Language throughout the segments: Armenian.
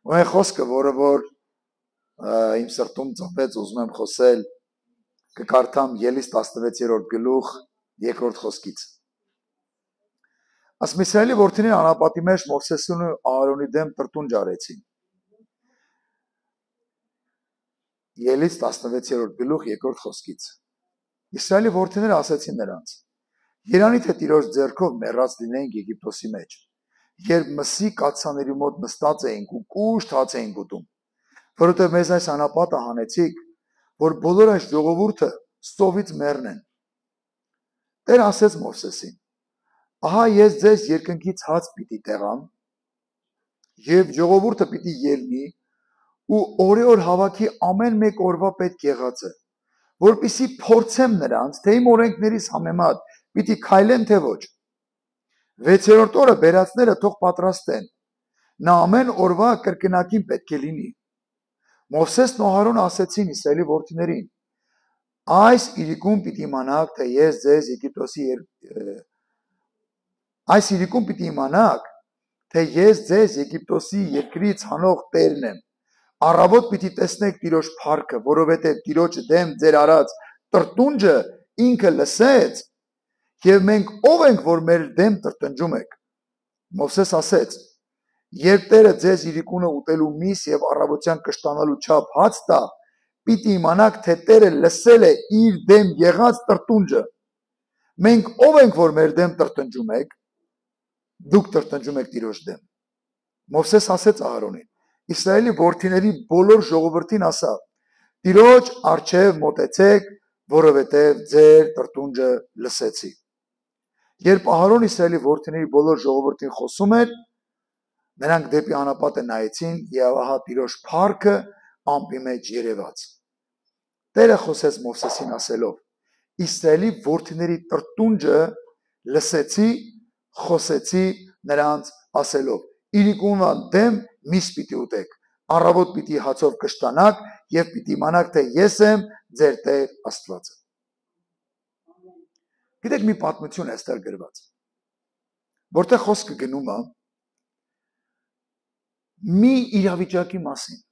Ու այն խոսքը, որը որ իմ սրտում ծնվեց, ուզում եմ խոսել, կկարդամ Ելիս 16-րդ գլուխ 2-րդ խոսքից։ Ասում Իսրայելի որդիները անապատի մեջ Մովսեսին ու Ահարոնի դեմ տրտունջ արեցին։ Ելիս 16-րդ գլուխ 2-րդ խոսքից։ Իսրայելի որդիները ասեցին նրանց. Երանի թե Տիրոջ ձեռքով մեռած լինեինք Եգիպտոսի մեջ, երբ մսի կաթսաների մոտ նստած էինք ու կուշտ հաց էինք ուտում, որովհետև մեզ այս անապատը հանեցիք, որ բոլոր այս ժողովուրդը սովից մեռնեն։ Տեր ասեց Մովսեսին. Ահա ես ձեզ երկնքից հաց պիտի տեղամ, եւ ժողովուրդը պիտի ելնի ու օրեօր հավաքի ամեն մեկ օրվա պետք եղածը, որպիսի փորձեմ նրանց, թե իմ օրենքներիս համեմատ պիտի քայլեն թե ոչ։ 6-րդ օրը բերածները թող պատրաստեն։ Նա ամեն օրվա կրկնակին պետք է լինի։ Մովսեսն ու Ահարոնը ասեցին Իսրայելի որդիներին. Այս իրիկուն պիտի իմանաք, թե ես ձեզ Եգիպտոսի երկրից հանող Տերն եմ։ Առավոտ պիտի տեսնեք Տիրոջ փառքը, որովհետև Տիրոջ դեմ ձեր արած տրտունջը ինքը լսեց, եւ մենք ով ենք, որ մեր դեմ տրտնջում եք։ Մովսես ասեց. Երբ Տերը ձեզ իրիկունը ուտելու միս եւ առավոտյան կշտանալու չափ հաց տա, պիտի իմանաք, թե Տերը լսել է իր դեմ եղած տրտունջը։ Մենք ով ենք, որ մեր դեմ տրտնջում եք, դուք տրտնջում եք Տիրոջ դեմ։ Մովսես ասեց Ահարոնին. Իսրայելի որդիների բոլոր ժողովրդին ասավ. Տիրոջ առջև մոտեցեք, որովհետև ձեր տրտունջը լսեցի։ Երբ Ահարոն Իսրայելի որդիների բոլոր ժողովրդին խոսում էր, նրանք դեպի անապատը նայեցին եւ ահա Տիրոջ փառքը ամպի մեջ երևաց։ Տերը խոսեց Մովսեսին ասելով. Իսրայելի որդիների տրտունջը լսեցի, խոսեցի նրանց ասելով. Իրիկունվան դեմ միս պիտի ուտեք, առավոտ պիտի հացով կշտանաք եւ պիտի իմանաք, թե ես եմ ձեր Տեր Աստվածը։ Գիտեք, մի պատմություն է այստեղ գրված, որտեղ խոսքը գնում է մի իրավիճակի մասին։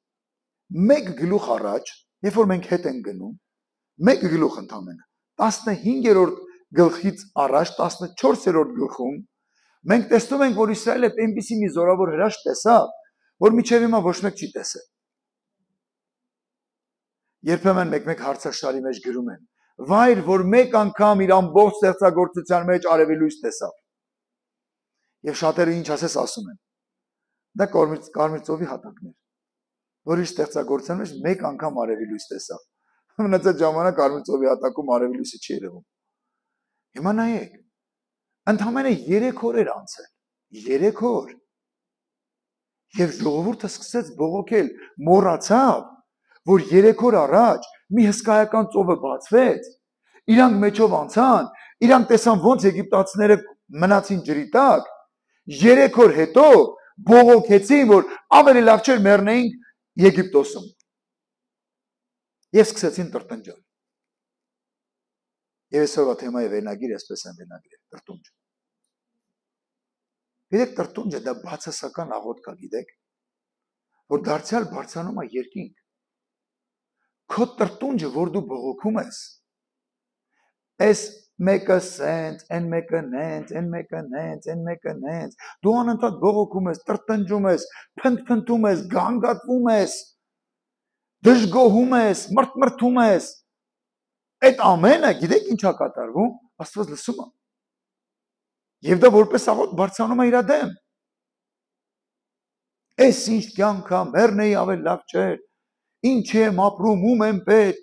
Մեկ գլուխ առաջ, երբ որ մենք հետ ենք գնում, մեկ գլուխ ընդամենը 15-րդ գլխից առաջ 14-րդ գլխում մենք տեսնում ենք, որ Իսրայելը այնպիսի մի զորավոր հրաշք տեսավ, որ մինչև հիմա ոչ մեկ չի տեսել։ Երբեմն մեկ հարցաշարի մեջ գրում են. Վայր, որ մեկ անգամ իր ամբողջ ստեղծագործության մեջ արևի լույս տեսավ։ Եվ շատերը ինչ ասես ասում են։ Դա Կարմիր ծովի հատակն էր, որ իր ստեղծագործության մեջ մեկ անգամ արևի լույս տեսավ։ Մնացած ժամանակ Կարմիր ծովի հատակում արևի լույսը չի երևում։ Հիմա նայեք, ընդամենը 3 օր էր անցել, 3 օր։ Եվ ժողովուրդը սկսեց բողոքել, մոռացավ, որ 3 օր առաջ մի հսկայական ծովը բացվեց, իրանք մեջով անցան, իրանք տեսան ոնց եգիպտացիները մնացին ջրի տակ, 3 օր հետո բողոքեցին, որ ավելի լավ չէր մեռնեինք Եգիպտոսում։ Եվ սկսեցին տրտնջալ։ Եվ այսօրվա թեմայի վերնագիրը այսպես են վերնագրել, տրտունջ։ Գիտեք, տրտունջը դա բացասական աղոթք է, գիտեք, որ դարձյալ բարձրանում է երկինք։ Քո տրտունջը, որ դու բողոքում ես, այս մեկը սենց, այն մեկը նենց, այն մեկը նենց, այն մեկը նենց, դու անընդհատ բողոքում ես, տրտնջում ես, փնթփնթում ես, գանգատվում ես, դժգոհում ես, մրթմրթում ես։ Այդ ամենը, գիտեք ինչա կատարվում, Աստված լսում է։ Եվ դա որպես աղոթք բարձրանում է իր դեմ։ Այս ինչ կյանք է, մեռնեի ավելի լավ չէր։ Ինչ եմ ապրում, ում եմ պետք։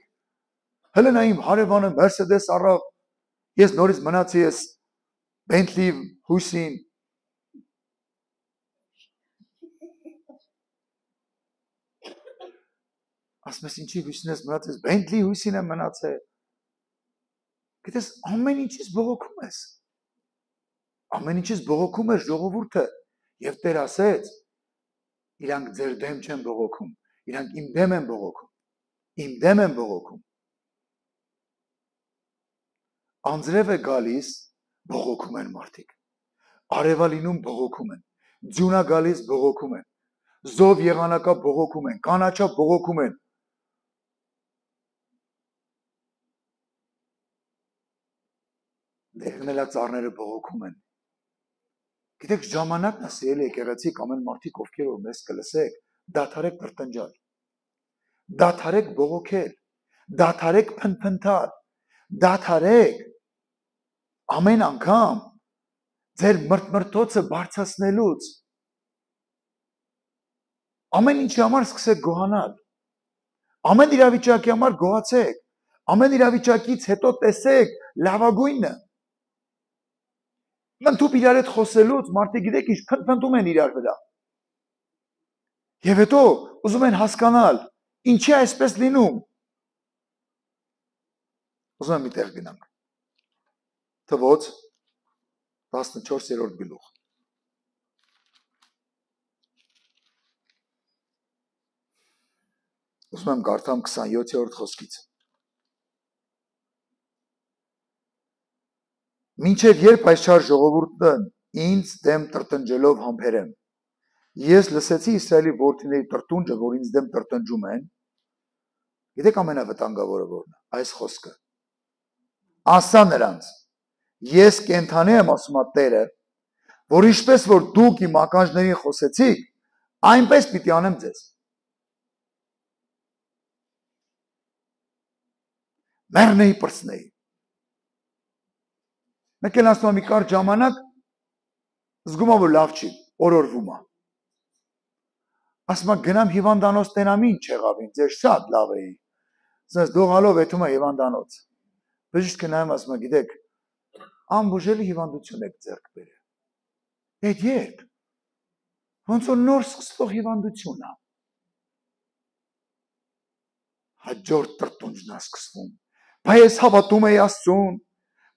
Հələ նա իմ հարևանը Mercedes առավ, ես նորից մնացի ես Bentley հույսին։ Ասում ես ինչի հույսին ես մնացել, Bentley հույսին եմ մնացել։ Գիտես, ամեն ինչից բողոքում ես։ Ամեն ինչից բողոքում էր ժողովուրդը, եւ Տեր ասեց. իրանք ձեր դեմ չեն բողոքում, իրանք իմ դեմ են բողոքում, իմ դեմ են բողոքում։ Անձրև է գալիս, բողոքում են մարդիկ։ Արևա լինում բողոքում են, ձյուն է գալիս, բողոքում են, Զով եղանակա բողոքում են, կանաչա բողոքում են։ Դեղնելա ծառները բողոքում են։ Գիտեք, ժամանակն է սիրելի եկեղեցիկ, ամեն մարդիկ ովքեր որ մեզ կլսեք, դադարեք տրտնջալ, դադարեք բողոքել, դադարեք փնփնթալ, դադարեք ամեն անգամ ձեր մրթմրթոցը բարձրացնելուց ամեն ինչի համար սկսեք գոհանալ, ամեն իրավիճակի համար գոհացեք, ամեն իրավիճակից հետո տեսեք լավագույնը։ Մնթուp իրար հետ խոսելուց մարդիկ գիտեք ինչ փնփնթում են իրար վրա։ Եվ հետո ուզում են հասկանալ, ինչի է այսպես լինում։ Ուզում եմ մի տեղ գնանք։ Թվոց 14-րդ գլուխ։ Ուզում եմ կարդամ 27-րդ խոսքից։ Մինչև երբ այս չար ժողովուրդը ինձ դեմ տրտնջելով համբերեմ։ Ես լսեցի Իսրայելի որդիների տրտունջը, որ ինձ դեմ տրտնջում են։ Գիտեք ամենավտանգավորը որն է, այս խոսքը։ Ասա նրանց, ես կենթանի եմ, ասում է Տերը, որ ինչպես որ դուք իմ ականջներին խոսեցիք, այնպես պիտի անեմ ձեզ։ Մեռնեի պրծնեի։ Մեկ էլ ասում եմ մի կարճ ժամանակ զգում եմ որ լավ չի, օրորվում է։ Ասում եմ գնամ հիվանդանոց տենամ ինչ եղավ ինձ, ես շատ լավ էի։ Ասես դողալով եթում է հիվանդանոց։ Բժիշկը նայում ասում է գիտեք, անբուժելի հիվանդություն եք ձեռք բերել։ Այդ երբ։ Ոնց որ նոր սկսվող հիվանդություն է։ Հաջորդ տրտունջն է սկսվում։ Բայց հավատում էի Աստծուն։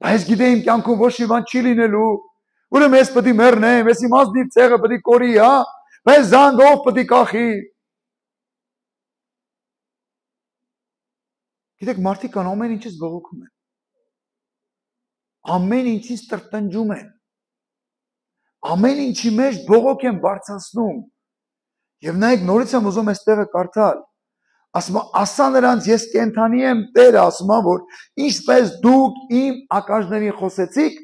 Բայց գիտեի իմ կյանքում ոչ մի բան չի լինելու։ Ուրեմն ես պետք է մեռնեմ, ես իմ ազնիվ ցեղը պետք է կորի, հա։ Բայց զանգով պետք է կախի։ Գիտեք, մարդիկ կան ամեն ինչից բողոքում են։ Ամեն ինչից տրտնջում են։ Ամեն ինչի մեջ բողոք են բարձրացնում։ Եվ նայեք, նորից եմ ուզում այս տեղը կարդալ։ Ասում ասա նրանց ես կենթանի եմ, Տերը ասում է, որ ինչպես դուք իմ ականջներին խոսեցիք,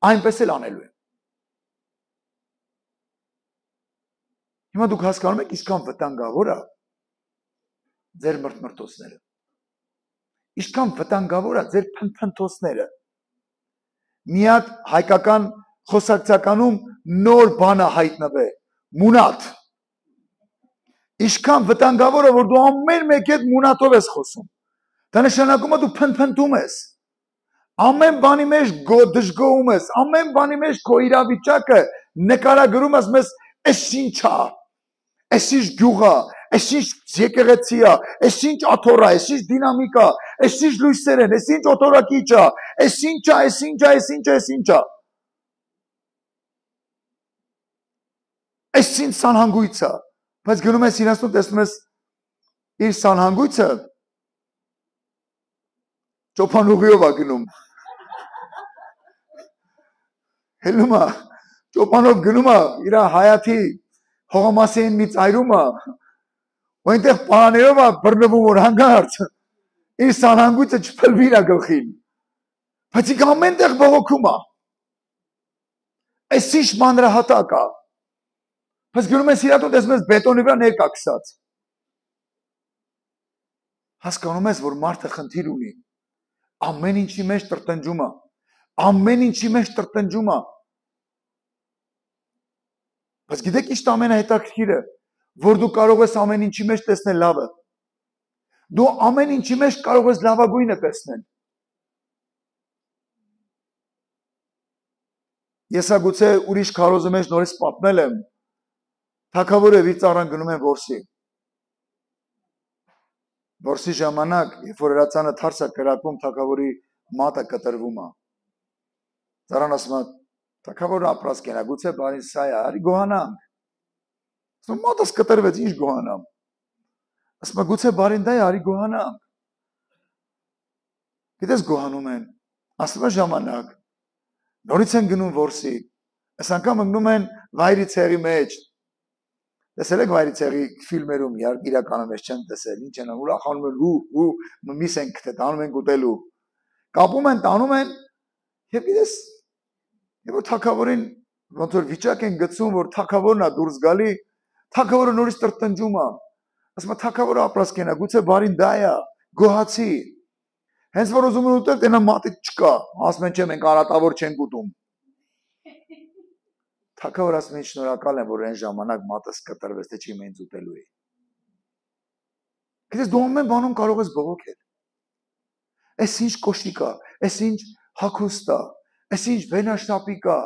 այնպես էլ անելու եմ։ Հիմա դուք հասկանում եք ինչքան վտանգավոր է ձեր մրթմրթոցները։ Ինչքան վտանգավոր է ձեր փնփնթոցները։ Մի հատ հայկական խոսակցականում նոր բան է հայտնվել՝ մունատ։ Ինչքան վտանգավոր է, որ դու ամեն մեկ հետ մունատով ես խոսում։ Դա նշանակում է դու փնփնթում ես։ Ամեն բանի մեջ դժգոհում ես, ամեն բանի մեջ քո իրավիճակը նկարագրում ես, «Էս ինչ է, էս ինչ գյուղ է, էս ինչ եկեղեցի է, էս ինչ աթոռ է, էս ինչ դինամիկա, էս ինչ լույսեր են, էս ինչ օտորակիչ է, էս ինչ է, էս ինչ է, էս ինչ է, էս ինչ է»։ Էս ինչ սանհանգույց է։ Բայց գնում ես իրացնում, տեսնում ես իր սանհանգույցը ճոպանուղիով է գնում։ Հելում է, ճոպանով գնում է, իր հայաթի հողամասային մի ծայրում է, ու այնտեղ պարաներով է բռնվում որ հանգարց, իր սանհանգույցը չփլվի իր գլխին։ Բայց իք ամեն տեղ բողոքում է։ Այս ինչ մանրահատակ է։ Բայց գնում ես իրատուն, տեսնում ես բետոնի վրա ներկա քսած։ Հասկանում ես, որ մարդը խնդիր ունի։ Ամեն ինչի մեջ տրտնջում է։ Ամեն ինչի մեջ տրտնջում է։ Բայց գիտեք ինչ ամենահետաքրքիրը, որ դու կարող ես ամեն ինչի մեջ տեսնել լավը։ Դու ամեն ինչի մեջ կարող ես լավագույնը տեսնել։ Ես ագուցե ուրիշ քարոզի մեջ նորից պատմել եմ։ Թագավորը իր ծառան գնում են որսի։ Որսի ժամանակ, երբ որ հրացանը թարս է կրակում, թագավորի մատը կտրվում է։ Ծառան ասում է, թագավորը ապրած կենա, գուցե բարին սա է, արի գոհանանք։ Ասում մատս կտրվեց, ինչ գոհանամ։ Ասում է, գուցե բարին դա է, արի գոհանանք։ Գիտես գոհանում են, ասում է ժամանակ, նորից են գնում որսի, այս անգամ ընկնում են վայրի ցեղի մեջ։ Տեսել եք Վայրիցեղի ֆիլմերում իրականում ես չեն տեսել, ինչ են ուրախանում են ու միս են գտել, տանում են ուտելու։ Կապում են, տանում են, եւ գիտես, եւ որ թակավորին ոնց որ վիճակ են գցում, որ թակավորն է դուրս գալի, թակավորը նորից տրտնջում է։ Ասում է թակավորը ապրած կենա, գուցե բարին դա է, գոհացի։ Հենց որ ուզում են ուտել, տենա մատի չկա, ասում են չէ, մենք արատավոր չենք ուտում։ Թակավորը ասում է շնորհակալ եմ, որ այն ժամանակ մատս կտրվեց, թե չի մենք ուտելու է։ Գիտես դու ամեն բանում կարող ես բողոքել։ Էս ինչ կոշիկ է, էս ինչ հագուստ է, էս ինչ վենաշտապիկ է։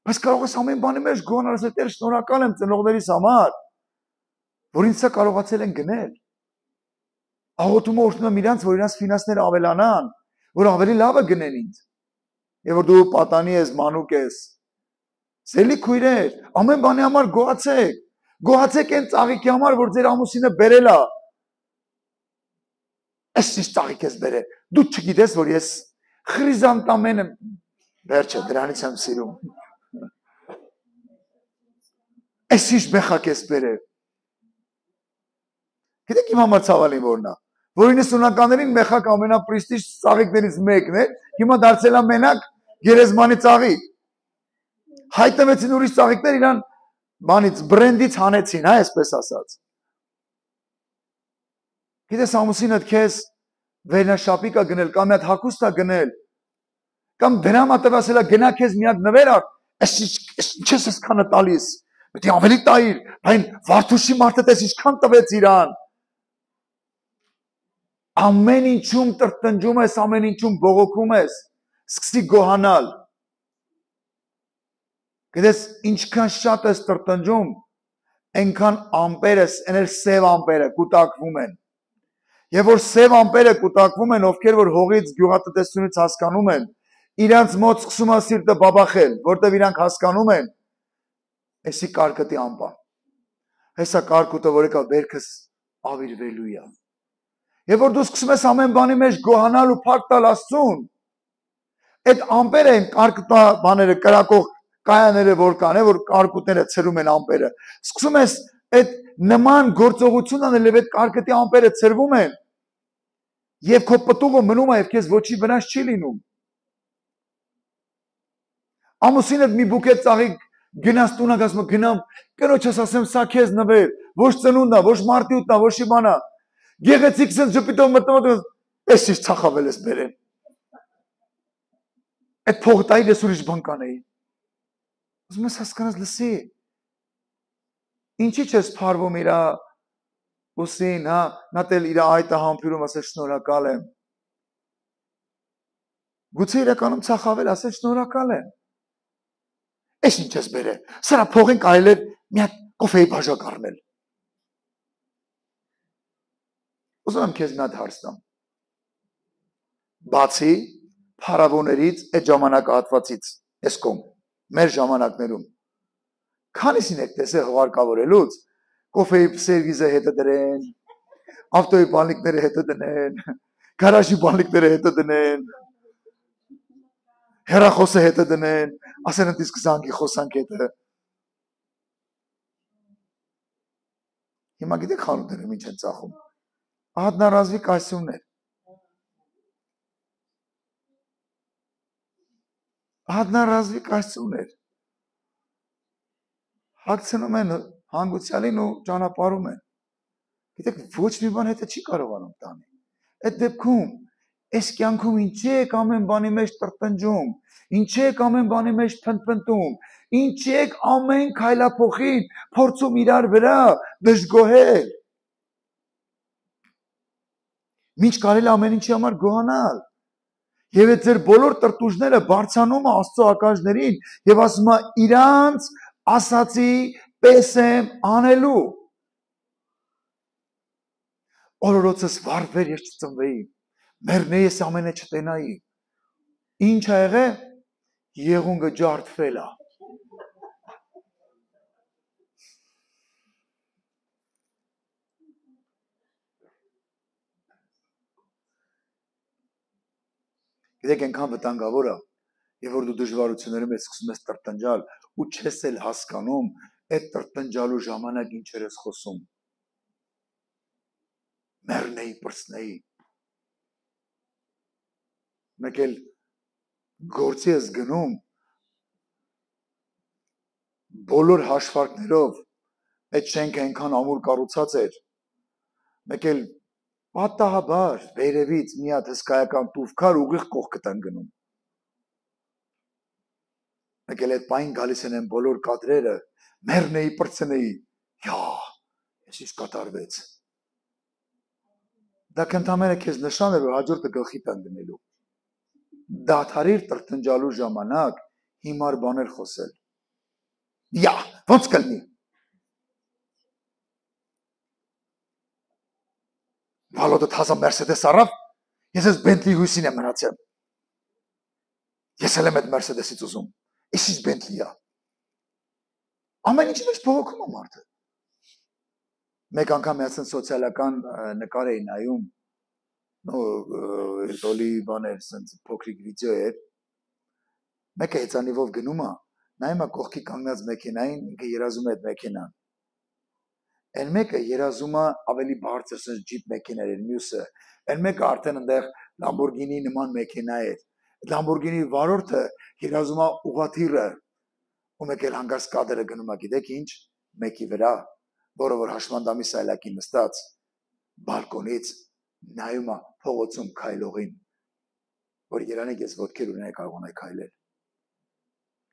Բայց կարող ես ամեն բանի մեջ գոհանալ, ասել Տեր շնորհակալ եմ ծնողներիս համար, որ ինձ կարողացել են գնել։ Աղոթում եմ իրանց, որ իրանց ֆինանսները ավելանան, որ ավելի լավը գնեն ինձ։ Եվ որ դու պատանի ես, մանուկ ես։ Սելի քույրեր, ամեն բանի համար գոհացեք։ Գոհացեք այն ծաղիկի համար, որ ձեր ամուսինը բերել է։ Այս ինչ ծաղիկ ես բերել։ Դու չգիտես, որ ես խրիզանտամեն եմ։ Վերջը դրանից եմ սիրում։ Այս ինչ մեխակ ես բերել։ Գիտեք իմ համար ցավալին որն է, որ 90-ականներին մեխակ ամենապրեստիժ ծաղիկներից մեկն է, հիմա դարձել է մենակ գերեզմանի ծաղիկ։ Հայտնվեցին ուրիշ ծաղիկներ իրան բանից բրենդից հանեցին, հա, այսպես ասած։ Գիտես ամուսինդ քեզ վերնաշապիկ է գնել, կամ մի հատ հագուստ է գնել, կամ դրամա տվասել է գնա քեզ մի հատ նվեր ա, ինչես այսքանը տալիս, պետք է ավելի տայիր, այն Վարդուշի մարդը տես ինչքան տվեց իրան։ Ամեն ինչում տրտնջում ես, ամեն ինչում բողոքում ես, սկսի գոհանալ։ Գիտես ինչքան շատ ես տրտնջում, այնքան ամպերս, այնել սև ամպերը կուտակվում են։ Եվ որ սև ամպերը կուտակվում են, ովքեր որ հողից գյուղատնտեսությունից հասկանում են, իրանց մոտ սկսում է սիրտը բաբախել, որտեվ իրանք հասկանում են, էսի կարկտի ամպա։ Հեսա կարկուտը, որ եկա վերքս ավիրվելու է։ Եվ որ դու սկսում ես ամեն բանի մեջ գոհանալ ու փառք տալ Աստծուն, այդ ամպերը են կարկտա բաները կրակող կայաները որ կան, որ կարկուտները ցրում են ամպերը։ Սկսում ես այդ նման գործողություն անել եւ այդ կարկտի ամպերը ցրվում են։ Եվ քո պտուղը մնում է եւ քեզ ոչի վնաս չի լինում։ Ամուսինդ մի բուկետ ծաղիկ գնաս տունը ասում գնամ, կնոջս ասեմ սա քեզ նվեր, ոչ ծնունդա, ոչ մարտիութնա, ոչի բանա։ Գեղեցիկ sense ժպիտով մտնում, ես ինչ ցախավել ես բերեն։ Այդ փողը տայի ես ուրիշ բան կանեի։ Ուզում ես հասկանաս լսի։ Ինչի՞ չես փարվում իրա ուսին, հա, նա տել իր այտը համբյուրում ասել շնորհակալ եմ։ Գուցե իրականում ցախավել, ասել շնորհակալ եմ։ Էս ինչ ես բերել։ Սրա փողին կարելի է մի հատ կոֆեի բաժակ առնել։ Ուզում եմ քեզ մի հատ հարց տամ։ Բացի փարավոներից այդ ժամանակահատվածից, այս կողմ, մեր ժամանակներում, քանիսին եք տեսել հղարկավորելուց, կոֆեի սերվիզը հետը դրեն, ավտոյի բանլիկները հետը դնեն, գարաժի բանլիկները հետը դնեն, հեռախոսը հետը դնեն, ասեն ընդ իսկ զանգի խոսանք հետը։ Հիմա գիտեք խանութներում ինչ են ծախում։ Ահատնարազվի կայսյուններ։ Ահատնարազվի կայսյուններ։ Հագցնում են հանգուցյալին ու ճանապարհում են։ Գիտեք ոչ մի բան հետը չի կարողանում տանի։ Այդ դեպքում այս կյանքում ինչի եք ամեն բանի մեջ տրտնջում, ինչի եք ամեն բանի մեջ փնթփնթում, ինչի եք ամեն քայլափոխին փորձում իրար վրա դժգոհել։ Ինչ կարելի ամեն ինչի համար գոհանալ։ Եվ այդ ձեր բոլոր տրտուժները բարձանում է Աստծո ականջներին եւ ասում է իրանց ասացի պես եմ անելու։ Օրորոցս վարվեր ես չծնվեի, մեռնեի ես ամենը չտենայի։ Ինչ ա եղել, եղունգը ջարդվել է։ Գիտեք այնքան վտանգավոր է, եւ որ դու դժվարությունների մեջ սկսում ես տրտնջալ ու չես էլ հասկանում, Այդ տրտնջալու ժամանակ ինչեր ես խոսում։ Մեռնեի, պրծնեի։ Մեկ էլ գործի ես գնում բոլոր հաշվարկներով այդ շենքը այնքան ամուր կառուցած էր։ Մեկ էլ պատահաբար վերևից մի հատ հսկայական տուֆ կար ուղիղ կողքը տան գնում։ Մեկ էլ այդ պայն գալիս են այն բոլոր կադրերը, մեռնեի, պրծնեի։ Յա, ես ինչ կատարվեց։ Դա կընդամենը քեզ նշան է, որ հաջորդը գլխի տան գնելու։ Դադարիր տրտնջալու ժամանակ հիմար բաներ խոսել։ Յա, ոնց կլինի։ Վալոդը թազա Մերսեդես առավ, ես ես Բենթլի հույսին եմ մնացել։ Ես էլ եմ այդ Մերսեդեսից ուզում։ Իսկ ինչ Բենթլիա։ Ամեն ինչի մեջ բողոքում է մարդը։ Մեկ անգամ միացան սոցիալական նկար էի նայում, տոլի բաներ, սենց փոքրիկ վիդեո էր։ Մեկը հեծանիվով գնում է, նայում է կողքի կանգնած մեքենային, ինքը երազում է այդ մեքենան։ Այն մեկը երազում է ավելի բարձր սենց ջիպ մեքեներ էր, մյուսը։ Այն մեկը արդեն այնտեղ Lamborghini նման մեքենա էր։ Lamborghini վարորդը երազում է ուղղաթիռը, ու մեկ էլ հանգարց կադրը գնում է, գիտեք ինչ, մեկի վրա, որը որ հաշմանդամի սայլակի նստած, բալկոնից նայում է փողոցում քայլողին, որ երանեք ես ոտքեր ունենայի կարող ունայի քայլել։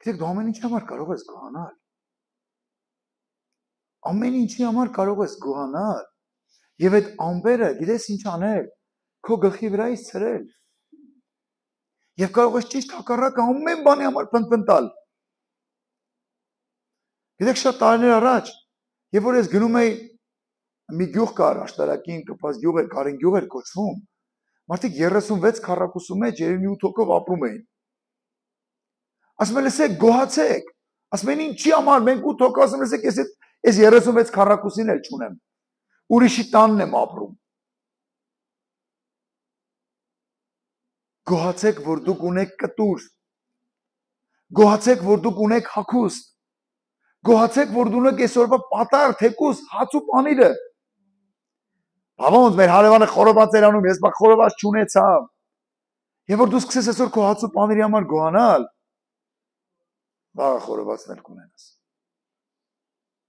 Գիտեք, դու ամեն ինչի համար կարող ես գոհանալ։ Ամեն ինչի համար կարող ես գոհանալ։ Եվ այդ ամբերը, գիտես ինչ անել, քո գլխի վրայից ցրել։ Եվ կարող ես ճիշտ հակառակը ամեն բանի համար փնթփնտալ։ Գիտեք, շատ տարիներ առաջ, երբ որ ես գնում էի մի գյուղ կար, աշտարակին կպած գյուղ էր, Կարին գյուղ էր կոչվում, մարդիկ 36 քառակուսու մեջ 38 հոգով ապրում էին։ Ասում են, լսեք, գոհացեք։ Ասում են, ինչի համար մենք 8 հոգ, ասում լսեք, ես 36 քառակուսին էլ չունեմ։ Ուրիշի տանն եմ ապրում։ Գոհացեք, որ դուք ունեք կտուր։ Գոհացեք, որ դուք ունեք հագուստ։ Գոհացեք, որ դու ունեք այսօրվա պատար, թեկուս, հաց ու պանիրը։ Բաբա ոնց մեր հարևանը խորոված էր անում, ես բա խորոված չունեցա։ Եվ որ դու սկսես այսօր քո հաց ու պանիրի համար գոհանալ, վաղը խորովածն էլ կունենաս։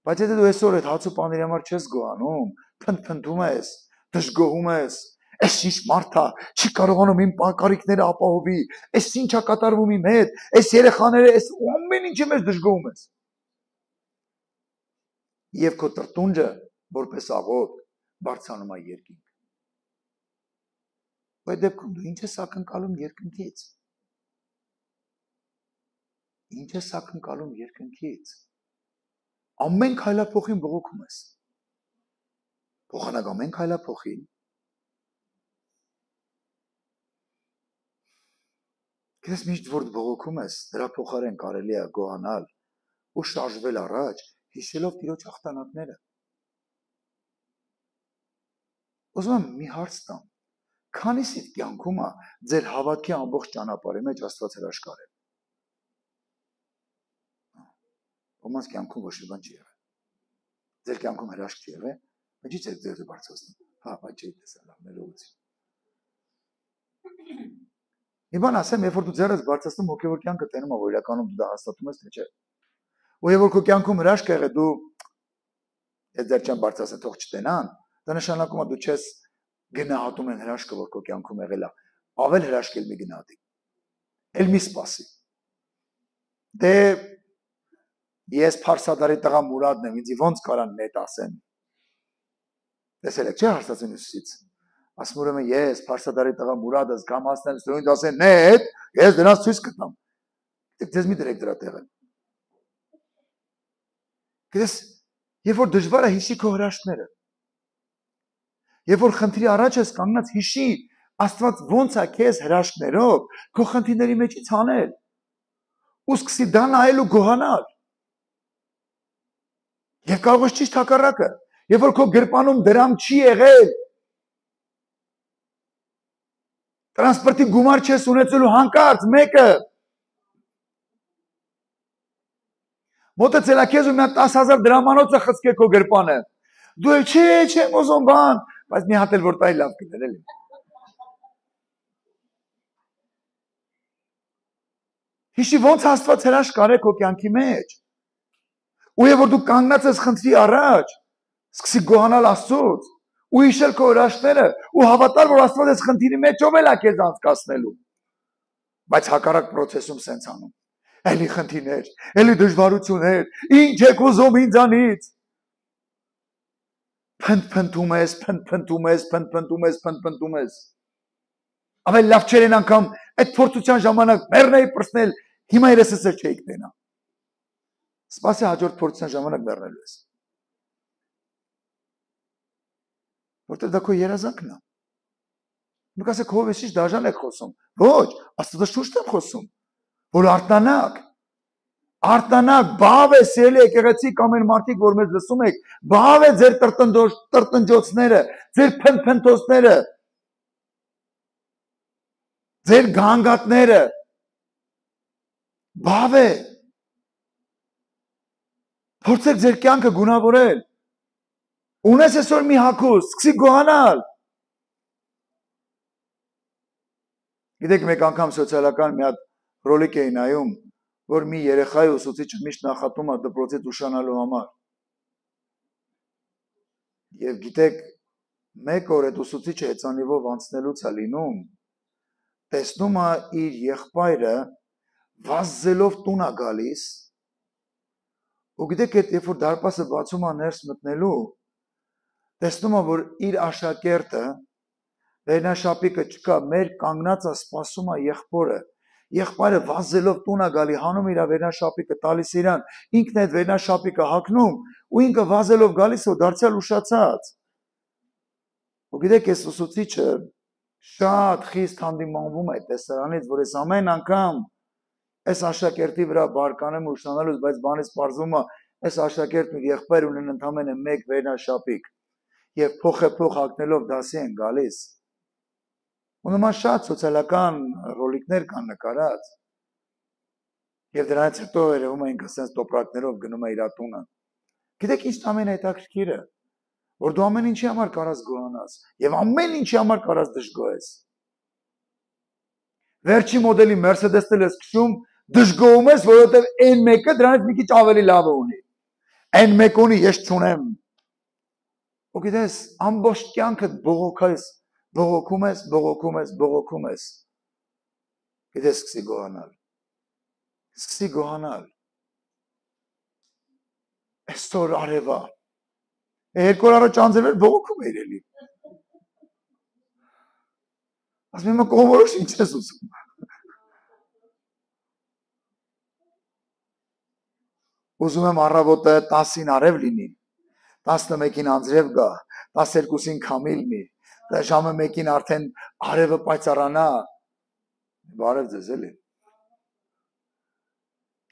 Բայց եթե դու այսօր այդ հաց ու պանիրի համար չես գոհանում, փնթփնթում ես, դժգոհում ես, այս ինչ մարդ է, չի կարողանում իմ կարիքները ապահովի, այս ինչա կատարվում իմ հետ, այս երեխաները, այս ամեն ինչի մեջ դժգոհում ես։ Եվ քո տրտունջը, որպես աղոտ, բարձրանում է երկինք։ Այդ դեպքում դու ինչ ես ակնկալում երկնքից։ Ինչ ես ակնկալում երկնքից։ Ամեն քայլափոխին բողոքում ես։ Փոխանակ ամեն քայլափոխին։ Գիտես միշտ որ բողոքում ես, դրա փոխարեն կարելի է գոհանալ ու շարժվել առաջ, հիշելով Տիրոջ հաղթանակները։ Ուզում եմ մի հարց տամ։ Քանիսիդ կյանքում է ձեր հավատքի ամբողջ ճանապարհի մեջ Աստված հրաշքարել։ Ոմանց կյանքում ոչ մի բան չի եղել։ Ձեր կյանքում հրաշք չի եղել, ինչի՞ եք ձեր բարձրացնում։ Հա, բայց չի տեսալ ներողություն։ Մի բան ասեմ, երբ որ դու ձեռս բարձրացնում հոգևոր կյանքը տենում է, որ իրականում դու դա հաստատում ես, թե չէ։ Ու երբ որ քո կյանքում հրաշք եղել, դու այդ ձեր չեն բարձրացել, թող չտենան, դա նշանակում է դու չես գնահատում են հրաշքը, որ քո կյանքում եղել է, ավել հրաշք էլ մի գնահատի։ Էլ մի սպասի։ Դե ես Փարսադարի տղա Մուրադն եմ, ինձ ոնց կարան նետ ասեն։ Տեսել եք, չէ՞ հարցածին ուսից։ Ասում ուրեմն ես Փարսադարի տղա Մուրադը կամ ասնեմ սրույթ ասեն նետ, ես դրանց ցույց կտամ։ Դες մի դրեք դրա տեղը։ Գիտես, երբ որ դժվար է հիշի քո հրաշքները։ Երբ որ խնդրի առաջ ես կանգնած հիշի Աստված ոնց է քեզ հրաշքներով քո խնդիրների մեջից հանել։ Ու սկսի դա նայել ու գոհանալ։ Եվ կարող ես ճիշտ հակառակը, երբ որ քո գրպանում դրամ չի եղել, տրանսպորտի գումար չես ունեցելու հանկարծ մեկը Մոտեցել է քեզ ու մի 10,000 դրամանոց է խցկե քո գրպանը։ Դու չեմ ուզում բան, բայց մի հատ էլ որ տայի լավ կներ էլի։ Հիշի ոնց Աստված հրաշքար է քո կյանքի մեջ։ Ու եւ որ դու կանգնած ես խնդրի առաջ, սկսի գոհանալ Աստծուց, ու հիշել քո հրաշքները, ու հավատալ, որ Աստված այս խնդիրի մեջ ով էլ է քեզ անցկացնելու։ Բայց հակառակ process-ում սենց անում։ Էլի խնդիրներ, էլի դժվարություններ, ինչ եք ուզում ինձանից։ Փնթփնթում ես։ Ավել լավ չէր են անգամ այդ փորձության ժամանակ մեռնեի պրծնել, հիմա երեսս էլ չէիք տենա։ Սպասի հաջորդ փորձության ժամանակ մեռնելու ես։ Որտեղ դա քո երազանքն է։ Դուք ասեք ով ես ինչ դաժան եք խոսում։ Ոչ, Աստծո շուշտ եմ խոսում, որ արտանակ, բավ է սիրելի եկեղեցի կամ այն մարդիկ, որ մեզ լսում եք, բավ է ձեր տրտնջոցները, ձեր փնթփնթոցները, ձեր գանգատները, բավ է։ Փորձեք ձեր կյանքը գունավորել։ Ունես այսօր մի հագուստ, սկսի գոհանալ։ Գիտեք, մեկ անգամ սոցիալական մի հատ ռոլիկ էի նայում, որ մի երեխայի ուսուցիչը միշտ նախատում է դպրոցից ուշանալու համար։ Եվ գիտեք, մեկ օր այդ ուսուցիչը հեծանիվով անցնելուց է լինում, տեսնում է իր եղբայրը վազելով տուն է գալիս, ու գիտեք, երբ որ դարպասը բացում է ներս մտնելու, տեսնում է, որ իր աշակերտը, վերնաշապիկը չկա, մեր կանգնած է սպասում է եղբորը, եղբայրը վազելով տուն է գալի, հանում իր վերնաշապիկը, տալիս իրան, ինքն է այդ վերնաշապիկը հագնում, ու ինքը վազելով գալիս ու դարձյալ ուշացած։ Ու գիտեք, այս ուսուցիչը շատ խիստ հանդիմանվում է այդ տեսարանից, որ այս ամեն անգամ այս աշակերտի վրա բարկանում ու ուշանալուց, բայց բանից պարզվում է, այս աշակերտն ու եղբայրը ունեն ընդամենը մեկ վերնաշապիկ եւ փոխ հագնելով դասի են գալիս։ Ու նման շատ սոցիալական ռոլիկներ կան նկարած։ Եվ դրանից հետո երևում է ինքը sense տոպրակներով գնում է իր տունը։ Գիտեք ինչ ամենահետաքրքիրը, որ դու ամեն ինչի համար կարաս գոհանաս եւ ամեն ինչի համար կարաս դժգոհես։ Վերջի մոդելի Mercedes-ն ես քշում, դժգոհում ես, որովհետեւ այն մեկը դրանից մի քիչ ավելի լավը ունի։ Այն մեկ ունի, ես չունեմ։ Ու գիտես, ամբողջ կյանքդ բողոքում ես։ Գիտես, սկսի գոհանալ։ Այսօր արևա։ Երկու օր առաջ անձրև էր բողոքում էիր էլի։ Ասում եմ կողմորոշ ինչ ես ուզում։ Ուզում եմ առավոտը 10-ին արև լինի, 11-ին անձրև գա, 12-ին քամի լինի, ժամը 1-ին արդեն արևը պայծառանա։ Բարև ձեզ էլի։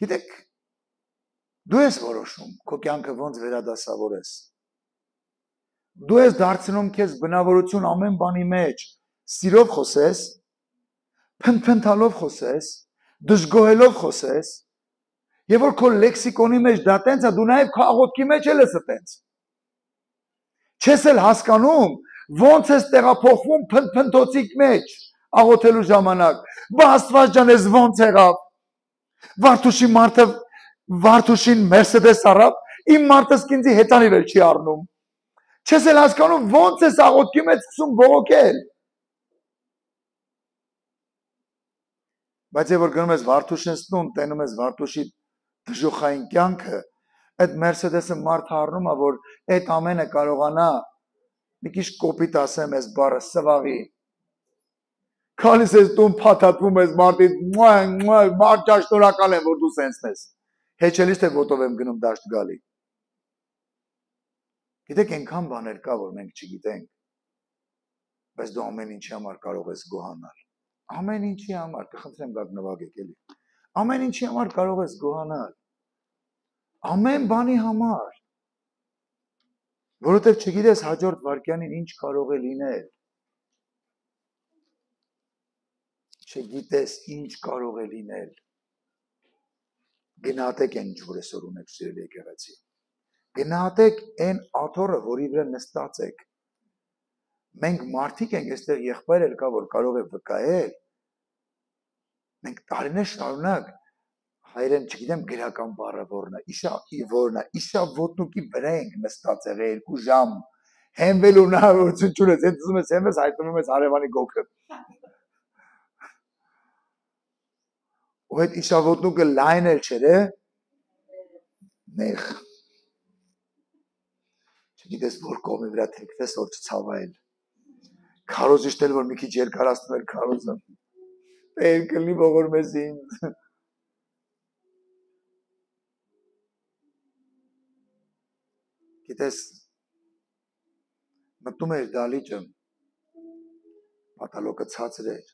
Գիտեք, դու ես որոշում քո կյանքը ոնց վերադասավորես։ Դու ես դարձնում քեզ բնավորություն ամեն բանի մեջ, սիրով խոսես, փնթփնթալով խոսես, դժգոհելով խոսես, եւ որ քո լեքսիկոնի մեջ դա տենց է, դու նաեւ քո աղոթքի մեջ էլ ես տենց։ Չես էլ հասկանում, ոնց ես տեղափոխվում փնթփնթոցի մեջ աղոթելու ժամանակ։ Բա Աստված ջան, ես ոնց եղավ։ Վարդուշին Mercedes առավ, իմ մարդս ինձի հեծանիվ էլ չի առնում։ Չես էլ հասկանում, ոնց ես աղոթքի մեջ սկսում բողոքել։ Բայց երբ որ գնում ես Վարդուշին տուն, տենում ես Վարդուշի դժոխային կյանքը, այդ Mercedes-ը մարդը առնում է, որ այդ ամենը կարողանա մի քիչ կոպիտ ասեմ այս բառը սվաղի։ Քալիս ես տուն փաթաթվում ես մարդից, մարդ շնորհակալ եմ, որ դու սենսն ես։ Հեչելիս թե ոտով եմ գնում դաշտ գալի։ Գիտեք, այնքան բաներ կա, որ մենք չգիտենք, բայց դու ամեն ինչի համար կարող ես գոհանալ։ Ամեն ինչի համար, կխնդրեմ գաք նվագեք էլի։ Ամեն ինչի համար կարող ես գոհանալ։ Ամեն բանի համար։ Որովհետև չգիտես հաջորդ վարքյանին ինչ կարող է լինել։ Չգիտես ինչ կարող է լինել։ Գնահատեք այն ինչ որ այսօր ունեք սիրելի եկեղեցի։ Գնահատեք այն աթոռը, որի վրա նստած եք։ Մենք մարդիկ ենք, այստեղ եղբայր էլ կա, որ կարող է վկայել։ Մենք տարիներ շարունակ հայերեն չգիտեմ գրական բառը որն է, իշա ոտնուկի վրա ենք նստած եղել 2 ժամ։ Հենվելու հնարավորություն չունես, հենց ուզում ես հենվես, հայտնվում ես հարևանի գոգը։ Ու այդ իշա ոտնուկը լայն էլ չէր, նեղ։ Չգիտես որ կողմի վրա թեքվես, որ չցավայել։ Քարոզիչն էլ որ մի քիչ երկարացնում էր քարոզը։ Տեր կլինի ողորմես ինձ։ Գիտես, մտնում էր դալիճը, պատալոկը ցածր էր,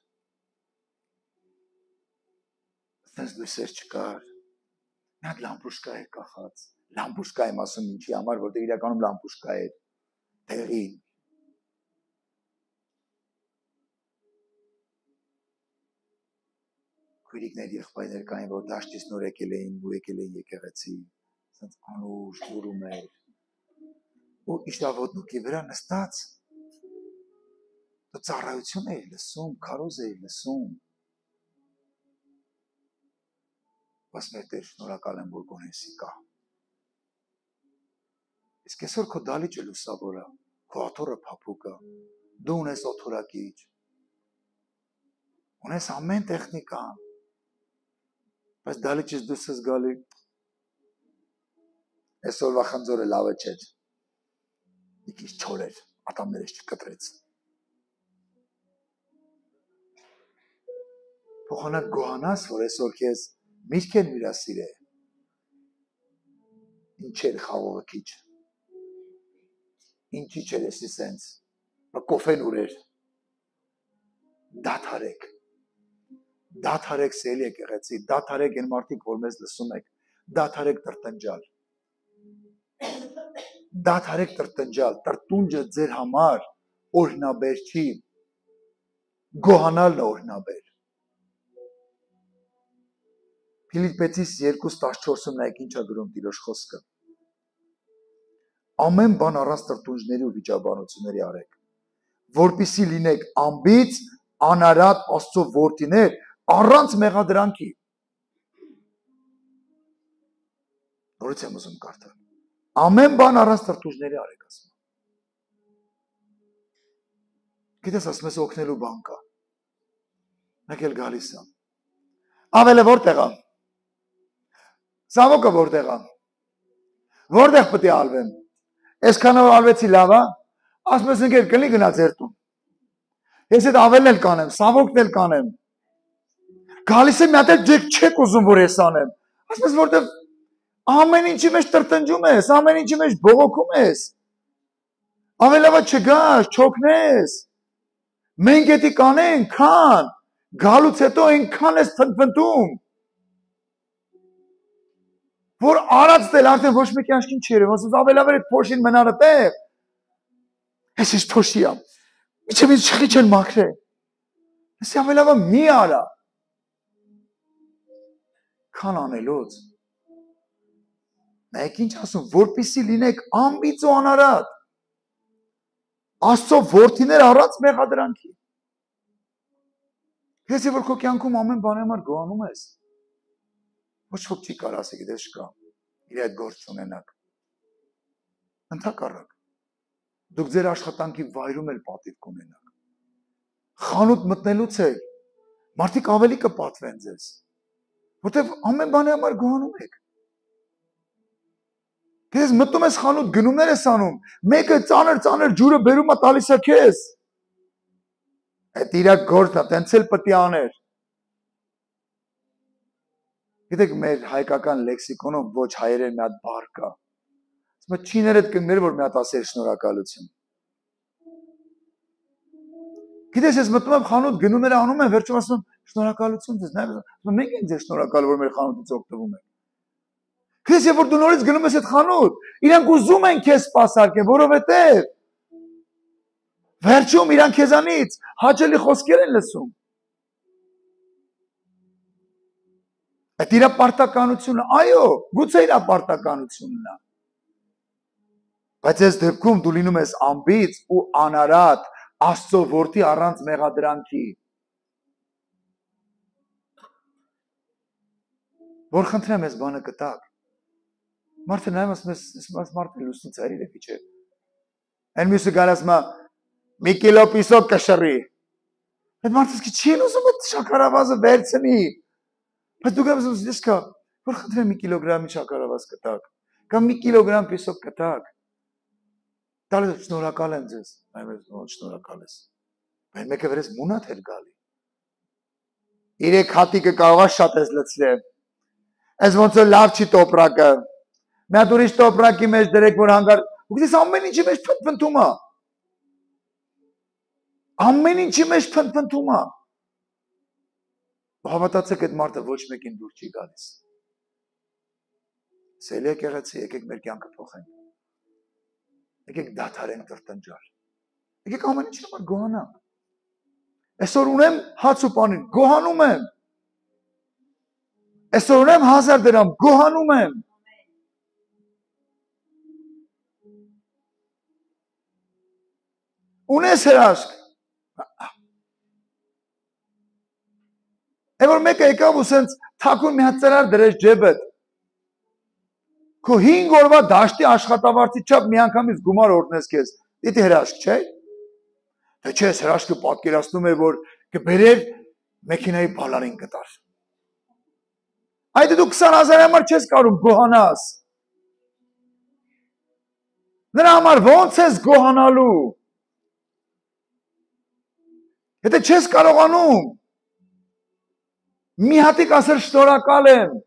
սենց լույսեր չկար, մի հատ լամպուշկա էր կախած, լամպուշկա եմ ասում ինչի համար, որտեղ իրականում լամպուշկա էր, տեղին, քույրիկներ եղբայրներ կային, որ դաշտից նոր եկել էին, ու եկել էին եկեղեցի, սենց անուշ դուրում էր, ու իշտավոտնուկի վրա նստած, դու ծառայություն էի լսում, քարոզ էի լսում, բայց մեր Տեր շնորհակալ եմ, որ գոնեսի կա։ Իսկ այսօր քո դալիճը լուսավոր է, քո աթոռը փափուկ է, դու ունես օթորակիչ, ունես ամեն տեխնիկան, բայց դալիճից դուրս ես գալի, այսօրվա խնձորը լավը չէր, մի քիչ չոր էր, ատամներս չկտրեց։ Փոխանակ գոհանաս, որ այսօր քեզ միրգ են հյուրասիրել, ինչ էր խաղողը քիչ, ինչի չէր էսի սենց, կոֆեն ուր էր, դադարեք սելի եկեղեցի, դադարեք են մարդիկ, որ մեզ լսում եք, դադարեք տրտնջալ, տրտունջը ձեր համար օրհնաբեր չի, գոհանալն է օրհնաբեր։ Փիլիպպեցիս 2:14-ում նայեք ինչ է գրում Տիրոջ խոսքը։ Ամեն բան առանց տրտունջների ու վիճաբանությունների արեք, որպեսզի լինեք անբիծ, անարատ Աստծո որդիներ, առանց մեղադրանքի։ Նորից եմ ուզում կարդալ։ Ամեն բան առանց տրտունջների արեք, ասում։ Գիտես, ասում ես օգնելու բան կա։ Մեկ էլ գալիս է։ Ավելը որտեղ է։ Սավոկը որտեղ է։ Որտեղ պետք է ալվեմ։ Այսքանով ալվեցի լավ է։ Ասում ես ընկեր կլինի գնա ձեր տուն։ Ես այդ ավելն էլ կանեմ, սավոկն էլ կանեմ։ Գալիս է մի հատ էլ դուք չեք ուզում որ ես անեմ։ Ասում ես որտեղ ամեն ինչի մեջ տրտնջում ես, ամեն ինչի մեջ բողոքում ես։ Ավելավա չգաս, չօգնես։ Մենք էդի կանենք, քան գալուց հետո այնքան ես փնփնտում։ Որ արած դել արդեն ոչ մեկի աշկին չի երևում, ասում ավելավեր այդ փոշին մնանը տեղ։ Ես ինչ փոշի եմ։ Միջև ինձ չխի չեն մաքրել։ Ես ավելավա մի արա։ Քան անելոց։ Նայեք ինչ ասում, որպեսզի լինեք անբիծ ու անարատ։ Աստծո որդիներ առանց մեղադրանքի։ Ես որ քո կյանքում ամեն բանի համար գոհանում ես։ Ոչ ոք չի կարող ասի, գիտես չկա։ Իր այդ գործ ունենաք։ Ընդհակառակ։ Դուք ձեր աշխատանքի վայրում էլ պատիվ կունենաք։ Խանութ մտնելուց էլ մարդիկ ավելի կպատվեն ձեզ։ Որտեվ ամեն բանի համար գոհանում եք։ Քեզ մտնում ես խանութ, գնումներ ես անում, մեկը ծանր ջուրը բերում է տալիս է քեզ։ Այդ իր գործն է, տենց էլ պետք է աներ։ Գիտեք, մեր հայկական լեքսիկոնում ոչ հայերեն մի հատ բառ կա։ Ասում է չիներդ կներ որ մի հատ ասեր շնորհակալություն։ Գիտես, ես մտնում եմ խանութ, գնումները անում եմ, վերջում ասում շնորհակալություն ձեզ, նայում մենք ենք ձեզ շնորհակալ որ մեր խանութից օգտվում ենք։ Քեզ երբ որ դու նորից գնում ես այդ խանութ, իրանք ուզում են քեզ սպասարկեն, որովհետև վերջում իրանք քեզանից հաճելի խոսքեր են լսում։ Այդ իր պարտականությունը, այո, գուցե իր պարտականությունն է։ Բայց այս դեպքում դու լինում ես ամբից ու անարատ Աստծո որդի առանց մեղադրանքի։ Որ խնդրեմ ես բանը կտակ։ Մարդը նայում ասում մարդը լուսնի ծայրիր է փիչե։ Այն մյուսը գալիս մա մի կիլո պիսոկ կշռի։ Այդ մարդը չի ուզում այդ շաքարավազը վերցնի։ Բայց դու գալիս ես դեսկա, որ խնդրեմ մի կիլոգրամի շաքարավազ կտակ, կամ մի կիլոգրամ պիսոկ կտակ։ Տալիս շնորհակալ եմ ձեզ, այո շնորհակալ ես։ Բայց մեկը վերես մունատ էր գալի։ 3 հատիկը կարող է շատ ես լցրել։ Այս ոնց որ լավ չի տոպրակը։ Մի հատ ուրիշ տոպրակի մեջ դրեք որ հանգար, ու գիտես ամեն ինչի մեջ փնթփնթում է։ Ամեն ինչի մեջ փնթփնթում է։ Հավատացեք այդ մարդը ոչ մեկին դուր չի գալիս։ Սելի եկեղեցի, եկեք մեր կյանքը փոխենք։ Եկեք դադարենք տրտնջալ։ Եկեք ամեն ինչի համար գոհանանք։ Այսօր ունեմ հաց ու պանիր, գոհանում եմ։ Այսօր ունեմ 1000 դրամ, գոհանում եմ։ Ունես հրաշք։ Է որ մեկը եկավ ու սենց թաքուն մի հատ ծրար դրեց ջեբդ։ Քո 5 օրվա դաշտի աշխատավարձի չափ մի անգամից գումար օրտնես քեզ։ Դիտի հրաշք, չէ՞։ Թե չէ, հրաշքը պատկերացնում է, որ կբերեր մեքենայի բալարին կտար։ Այդ դու 20000 համար չես կարող գոհանաս։ Նրա համար ո՞նց ես գոհանալու։ Եթե չես կարողանում մի հատիկ ասել շնորհակալ եմ։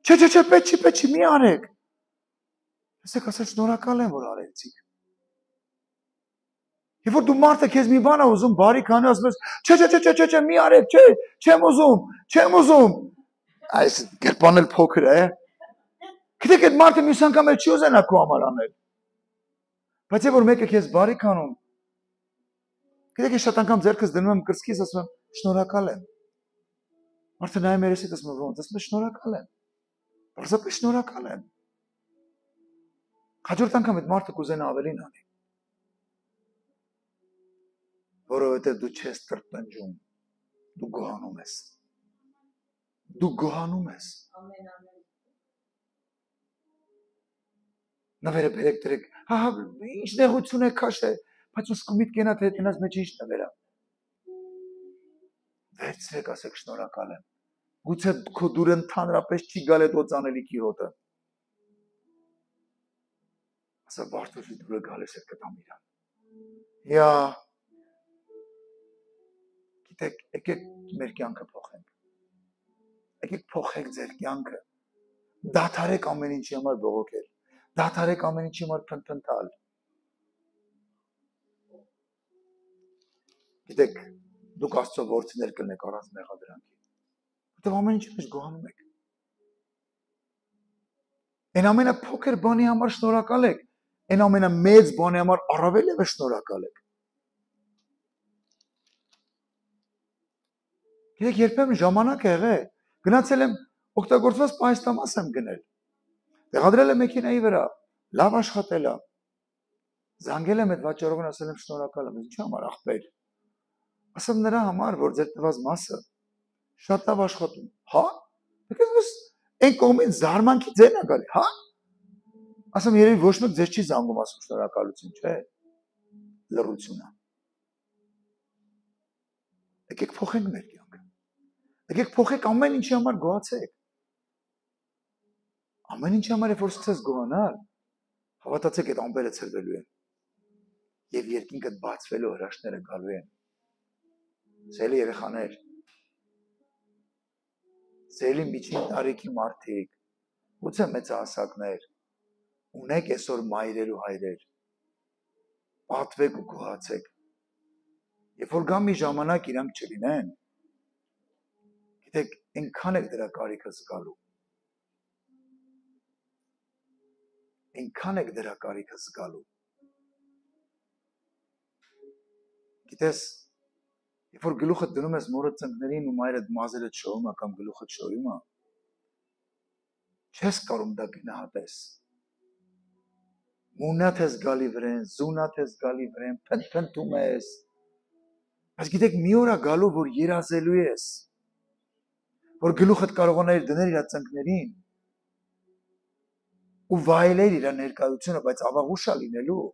Չէ, պետք չի, մի արեք։ Ասեք ասել շնորհակալ եմ, որ արեցիք։ Եվ որ դու մարդը քեզ մի բան է ուզում, բարի քանի ասում ես, չէ, մի արեք, չէ, չեմ ուզում։ Այս գրպանն էլ փոքր է։ Գիտեք այդ մարդը մյուս անգամ էլ չի ուզենա քո համար անել։ Բայց որ մեկը քեզ բարի քանում։ Գիտեք ես շատ անգամ ձեռքս դնում եմ կրծքիս, ասում եմ շնորհակալ եմ։ Մարդը նայում երեսիդ ասում է ոնց, ասում է շնորհակալ եմ։ Պարզապես շնորհակալ եմ։ Հաջորդ անգամ այդ մարդը կուզենա ավելին անի։ Որովհետև դու չես տրտնջում, դու գոհանում ես։ Դու գոհանում ես։ Նվերը բերեք դրեք, հա, ինչ նեղություն է քաշե, բայց ուսկու միտ կենա թե տնած մեջ ինչ նվերա։ Վերցրեք, ասեք շնորհակալ եմ։ Գուցե քո դուրը ընդհանրապես չի գալ այդ օծանելիքի հոտը։ Ասա Բարտոշի դուրը գալիս է կտամ իրան։ Յա։ Գիտեք, եկեք մեր կյանքը փոխենք։ Եկեք փոխեք ձեր կյանքը։ Դադարեք ամեն ինչի համար բողոքել։ Դադարեք ամեն ինչի համար փնթփնթալ։ Գիտեք, դուք Աստծո որդիներ կլինեք առանց մեղադրանքի։ Որտեղ ամեն ինչի մեջ գոհանում եք։ Այն ամենափոքր բանի համար շնորհակալ եք, այն ամենամեծ բանի համար առավել ևս շնորհակալ եք։ Գիտեք, երբեմն ժամանակ է եղել, գնացել եմ օգտագործված պայստամաս եմ գնել։ Տեղադրել եմ մեքենայի վրա, լավ աշխատել է։ Զանգել եմ այդ վաճառողին, ասել եմ շնորհակալ եմ, ինչի համար ախպեր։ Ասեմ նրա համար, որ ձեր տված մասը շատ լավ աշխատում։ Հա։ Դուք այն կողմից զարմանքի ձեն է գալի, հա։ Ասեմ երևի ոչ մեկ ձեզ չի զանգում, ասում շնորհակալություն, չէ։ Լռություն է։ Եկեք փոխենք մեր կյանքը։ Եկեք փոխեք ամեն ինչի համար գոհացեք։ Ամեն ինչի համար որ սկսես գոհանալ, հավատացեք այդ ամպերը ցրվելու են։ Եվ երկինքդ բացվելու հրաշքները գալու են։ Սելի երեխաներ, սելի միջին տարիքի մարդիկ, գուցե մեծահասակներ, ունեք այսօր մայրեր ու հայրեր, պատվեք ու գոհացեք։ Երբ որ գա մի ժամանակ իրանք չլինեն, գիտեք, այնքան եք դրա կարիքը զգալու։ Այնքան եք դրա կարիքը զգալու։ Գիտես, Երբ որ գլուխը դնում ես մորը ծնկներին ու մայրդ մազերը շոյում է կամ գլուխը շոյում է, չես կարող դա գնահատես։ Մունաթ ես գալի վրեն, զունաթ ես գալի վրեն, փնթփնթում ես։ Բայց գիտեք, մի օր է գալու, որ երազելու ես, որ գլուխդ կարողանայիր դնել իր ծնկներին ու վայելել իր ներկայությունը, բայց ավաղուշ է լինելու։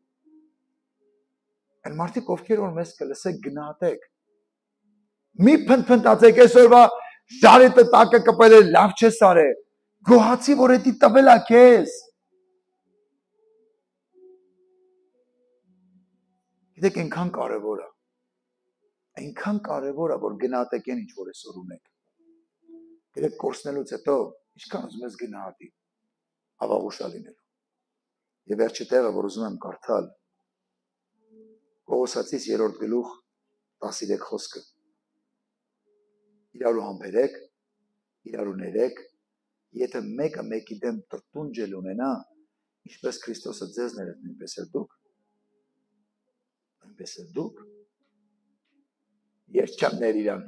Այն մարդիկ, ովքեր որ մեզ կլսեք, գնահատեք։ Մի փնթփնթացեք, այսօրվա ժարետը տակը կպել է, լավ չես արել։ Գոհացի, որ էդի տվել է քեզ։ Գիտեք, այնքան կարևոր է, որ գնահատեք այն, ինչ որ այսօր ունեք։ Գիտեք, կորցնելուց հետո ինչքան ուզում ես գնահատի, ավաղուշ է լինելու։ Եվ վերջի տեղը, որ ուզում եմ կարդալ, Կողոսացիս 3-րդ գլուխ 13 խոսքը։ Իրարու համբերեք, իրարու ներեք, եթե մեկը մեկի դեմ տրտունջել ունենա, ինչպես Քրիստոսը ձեզ ներեց, նույնպես էլ դուք, ես չեմ ներ իրան։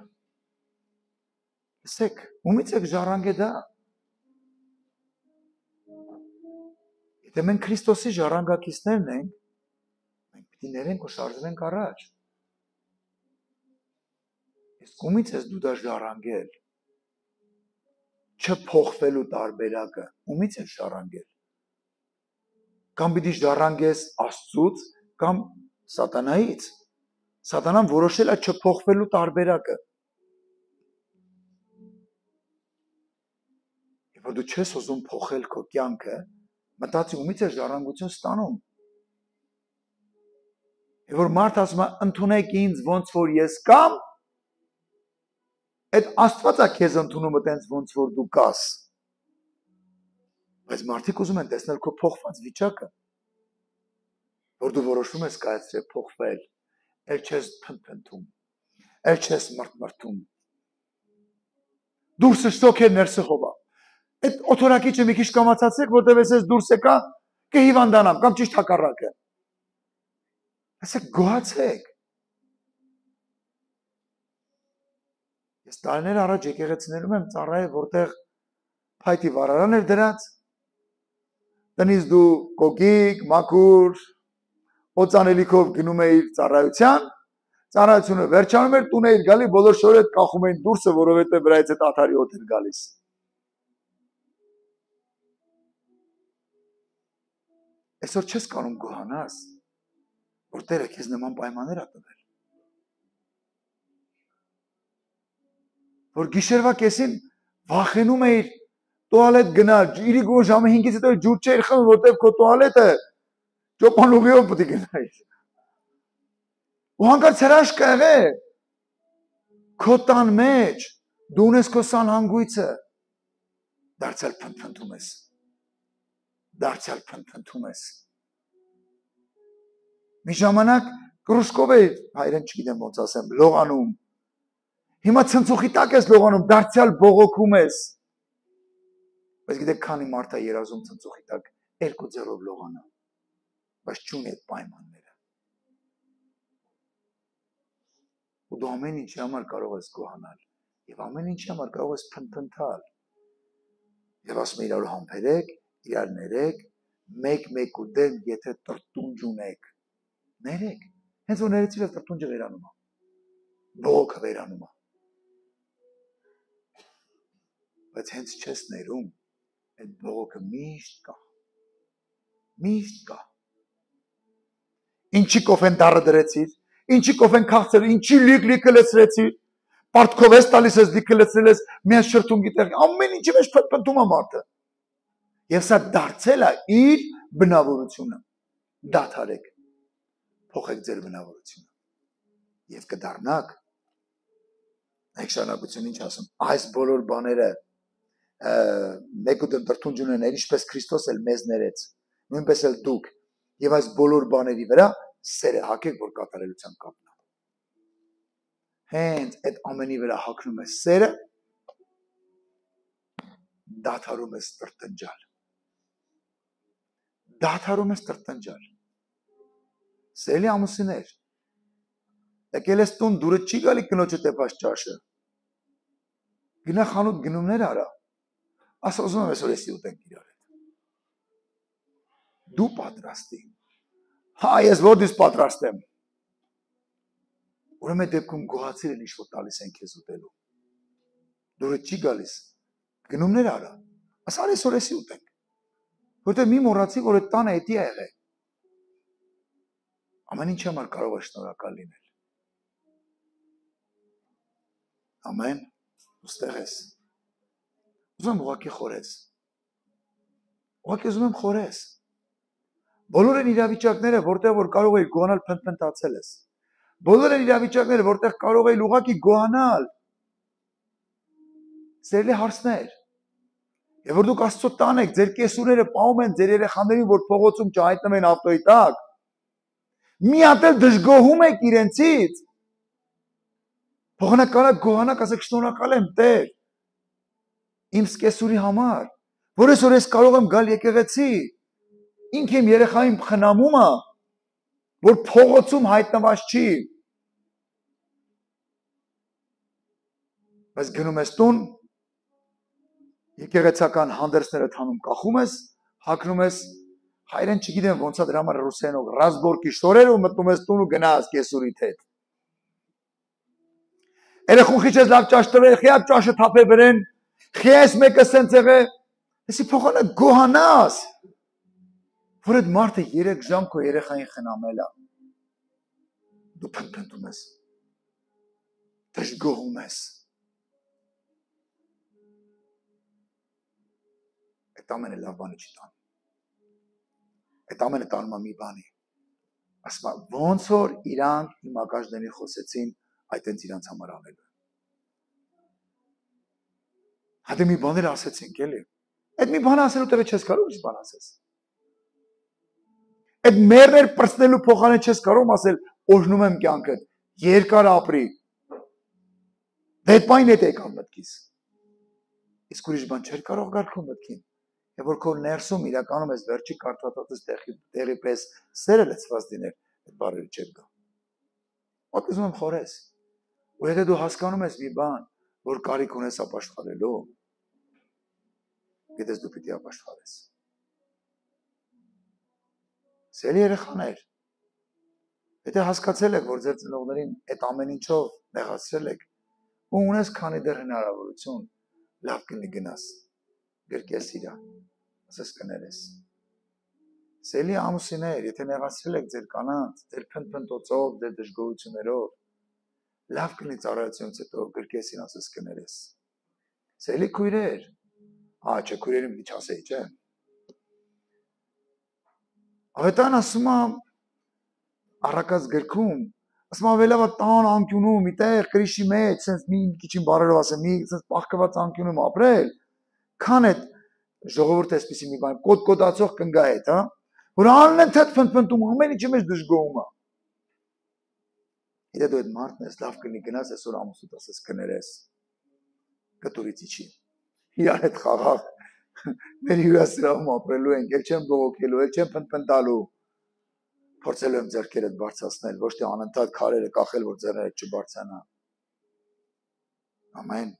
Լսեք, ումից եք ժառանգե դա։ Եթե մենք Քրիստոսի ժառանգակիցներն ենք, մենք պիտի ներենք ու շարժվենք առաջ։ Իսկ ումից ես դու դա ժառանգել, չփոխվելու տարբերակը, ումից ես ժառանգել։ Կամ պիտի ժառանգես Աստծուց, կամ սատանայից։ Սատանան որոշել է չփոխվելու տարբերակը։ Եվ որ դու չես ուզում փոխել քո կյանքը, մտածի ումից ես ժառանգություն ստանում։ Եվ որ մարդ ասում է, ընդունեք ինձ ոնց որ ես կամ, այդ Աստվածը քեզ ընդունում է տենց ոնց որ դու կաս։ Բայց մարդիկ ուզում են տեսնել քո փոխված վիճակը, որ դու որոշում ես կայացրել փոխվել, էլ չես փնթփնթում, էլ չես մրթմրթում։ Դուրսը շոք է, ներսը հովա։ Այդ օթորակիչը մի քիչ կամացացեք, որտեղ ես դուրս եկա, կհիվանդանամ, կամ ճիշտ հակառակը։ Ասեք, գոհացեք։ Ես տարիներ առաջ եկեղեցիներում եմ ծառայել, որտեղ փայտի վառարան էր դրած, տնից դու կոկիկ, մաքուր, օծանելիքով գնում էիր ծառայության, ծառայությունը վերջանում էր, տուն էիր գալի, բոլոր շորերը կախում էին դուրսը, որովհետև վրայից այդ աթարի օդ էր գալիս։ Այսօր չես կարող գոհանաս, որ Տերը քեզ նման պայմաններ է տվել։ Որ գիշերվա կեսին վախենում էիր տուալետ գնալ, իրիկու ժամը 5-ից հետո ջուր չէիր խմում, որտեղ քո տուալետը ճոպանուղիով պետք է գնայիր։ Ու հանկարծ հրաշք կա եղել քո տան մեջ, դու ունես քո սանհանգույցը, դարձյալ փնթփնթում ես։ Մի ժամանակ կրուսկով էի, հայերեն չգիտեմ ոնց ասեմ, լողանում։ Հիմա ցնցուխի տակ ես լողանում, դարձյալ բողոքում ես։ Բայց գիտեք, քանի մարդ է երազում ցնցուխի տակ 2 ձեռով լողանա, բայց չունի այդ պայմանները։ Ու դու ամեն ինչի համար կարող ես գոհանալ, եւ ամեն ինչի համար կարող ես փնթփնթալ։ Եվ ասում իրար համբերեք, իրար ներեք, մեկ-մեկու դեմ եթե տրտունջ ունեք, ներեք։ Հենց որ ներեցիք, տրտունջը վերանում է։ Բողոքը վերանում է։ Բայց հենց չես ներում, այդ բողոքը միշտ կա։ Միշտ կա։ Ինչի կոֆեն դառը դրեցիր, ինչի կոֆեն քաղցրել, ինչի լիքը լցրեցիր, պարտքով ես տալիս ես լիքը լցրել ես, միած շրթունքի տեղ, ամեն ինչի մեջ փնթփնթում է մարդը։ Եվ սա դարձել է իր բնավորությունը։ Դադարեք, փոխեք ձեր բնավորությունը։ Եվ կդառնաք, եք շարունակություն ինչ ասում, այս բոլոր բաները մեկու դեմ տրտունջ ունենան, ինչպես Քրիստոս էլ մեզ ներեց, նույնպես էլ դուք, եւ այս բոլոր բաների վրա սերը հակեք, որ կատարելության կապն է։ Հենց այդ ամենի վրա հակնում ես սերը, դադարում ես տրտնջալ։ Դադարում ես տրտնջալ։ Սիրելի ամուսիններ, եկել ես տուն դուրը չի գալի կնոջը տեպած ճաշը։ Գնա խանութ գնումներ արա։ Ասա ուզում եմ այսօր էսի ուտենք իրար հետ։ Դու պատրաստի։ Հա, ես որ դուս պատրաստեմ։ Ուրեմն դեպքում գոհացել են ինչ-որ տալիս են քեզ ուտելու։ Դուրը չի գալիս։ Գնումներ արա։ Ասա այսօր էսի ուտենք։ Որտեղ մի մոռացի, որ այդ տանը էդի է եղել։ Ամեն ինչ համար կարող է շնորհակալ լինել։ Ամեն, ուստեղ ես։ Ուզում եմ ուղղակի խորես։ Ուղղակի ուզում եմ խորես։ Բոլոր են իրավիճակները, որտեղ որ կարող ես գոհանալ փնթփնթացել ես։ Բոլոր են իրավիճակները, որտեղ կարող ես ուղղակի գոհանալ։ Սիրելի հարցներ։ Եվ որ դուք Աստծո տան եք, ձեր կեսուրները պահում են ձեր երեխաներին, որ փողոցում չհայտնվեն ավտոյի տակ։ Մի հատ էլ դժգոհում եք իրենցից։ Փողանակալակ գոհանակ ասեք շնորհակալ եմ Տեր։ Իմ կեսուրի համար, որ այսօր ես կարող եմ գալ եկեղեցի։ Ինք իմ երեխային խնամում է, որ փողոցում հայտնված չի։ Բայց գնում ես տուն, եկեղեցական հանդերձները թանում կախում ես, հագնում ես, հայրեն չգիտեմ ոնց է դրա համար ռուսերենով ռազբորկի շորեր ու մտնում ես տուն ու գնաս կեսուրիդ հետ։ Երեխուն քիչ ես լավ ճաշ տվել, խիա ճաշը թափե բերեն, խիես մեկը սենց եղե, էսի փոխանակ գոհանաս, որ այդ մարդը 3 ժամ քո երեխային խնամել է։ Դու փնթփնթում ես, դժգոհում ես։ Այդ ամենը լավ բանի չի տանում։ Այդ ամենը տանում է մի բանի։ Ասում է, ոնց որ իրանք իմ ակաշներին խոսեցին, այդտենց իրանց համար անելու։ Հատե մի բաներ ասեցինք, էլի։ Այդ մի բան ասելու տեղը չես կարող ինչ բան ասես։ Այդ մերներ պրծնելու փոխարեն չես կարող ասել, օրհնում եմ կյանքդ, երկար ապրի։ Դեպայն հետ եկան մտքիս։ Իսկ ուրիշ բան չէր կարող գալ քո մտքին։ Եվ որ քո ներսում իրականում ես վերջի կարդացած տեղի պես սերը լցված դիներ, այդ բառերը չեր գա։ Ո՞տ ուզում եմ խորես։ Ու եթե դու հասկանում ես մի բան, որ կարիք ունես ապաշխարելու, գիտես դու պիտի ապաշխարես։ Սիրելի երեխաներ, եթե հասկացել եք, որ ձեր ծնողներին այդ ամեն ինչով նեղացրել եք, ու ունես քանի դեռ հնարավորություն, լավ կլինի գնաս, գրկես իրա, ասես կներես։ Սիրելի ամուսիններ, եթե նեղացրել եք ձեր կանանց, ձեր փնթփնթոցով, ձեր դժգոհություններով, լավ կլինի ծառայությունից հետո գրկես իրան, ասես կներես։ Սիրելի քույրեր, չէ, քույրերին պիտի չասեի, չէ։ Ավետան ասում է առակած գրքում, ասում ավելավա տան անկյունում, միտեղ կրիշի մեջ, սենց մի քիչին բարերով ասեմ, մի սենց պահկված անկյունում ապրել, քան այդ ժողովուրդ էսպիսի մի բան, կոտ-կոտացող կնգա հետ, հա, որ անընդհատ փնթփնթում, ամեն ինչի մեջ դժգոհում է։ Եթե դու այդ մարդն ես, լավ կլինի գնաս այսօր ամուսուդ ասես կներես, կտուրից իջի, իրար հետ խաղաղ, մեր հյուրասիրահում ապրելու ենք, էլ չեմ բողոքելու, էլ չեմ փնթփնթալու, փորձելու եմ ձեռքերդ բարձրացնել, ոչ թե անընդհատ քարերը կախել, որ ձեռներդ չբարձրանան։ Ամեն։